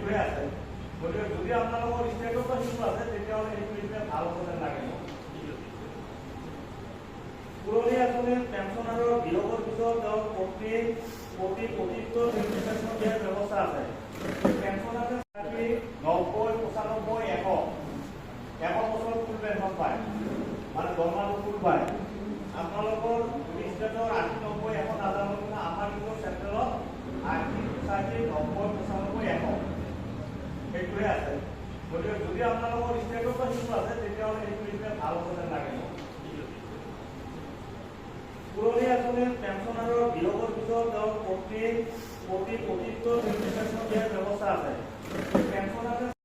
সেইটোৱে আছে। গতিকে যদি আপোনালোকৰ ষ্টেটতো শিশু আছে তেতিয়াহ'লে সেইটো বিষয়ে ভাল হ'ব যেন লাগে মোক। পুৰণি আঁচনিৰ পেঞ্চনাৰৰ বিয়োগৰ পিছত তেওঁৰ প্ৰতি পতিত্ব নিৰ্দেশন দিয়াৰ ব্যৱস্থা আছে। পেঞ্চনাৰে 90, 95, 100 বছৰ ফুল পেঞ্চন পায়, মানে দৰমহাটো ফুল পায়। আপোনালোকৰ ষ্টেটৰ 80, 90, 100 নাজানো, কিন্তু আমাৰ কিন্তু চেণ্ট্ৰেলত 80, 85, 90, 95, 100 সেইটোৱে আছে। গতিকে যদি আপোনালোকৰ ষ্টেটতো শিশু আছে তেতিয়াহ'লে সেইটো বিষয়ে ভাল হ'ব যেন লাগে মোক। পুৰণি আঁচনিৰ পেঞ্চনাৰৰ বিয়োগৰ পিছত তেওঁৰ প্ৰতি পতিত্ব নিৰ্দেশন দিয়াৰ ব্যৱস্থা আছে।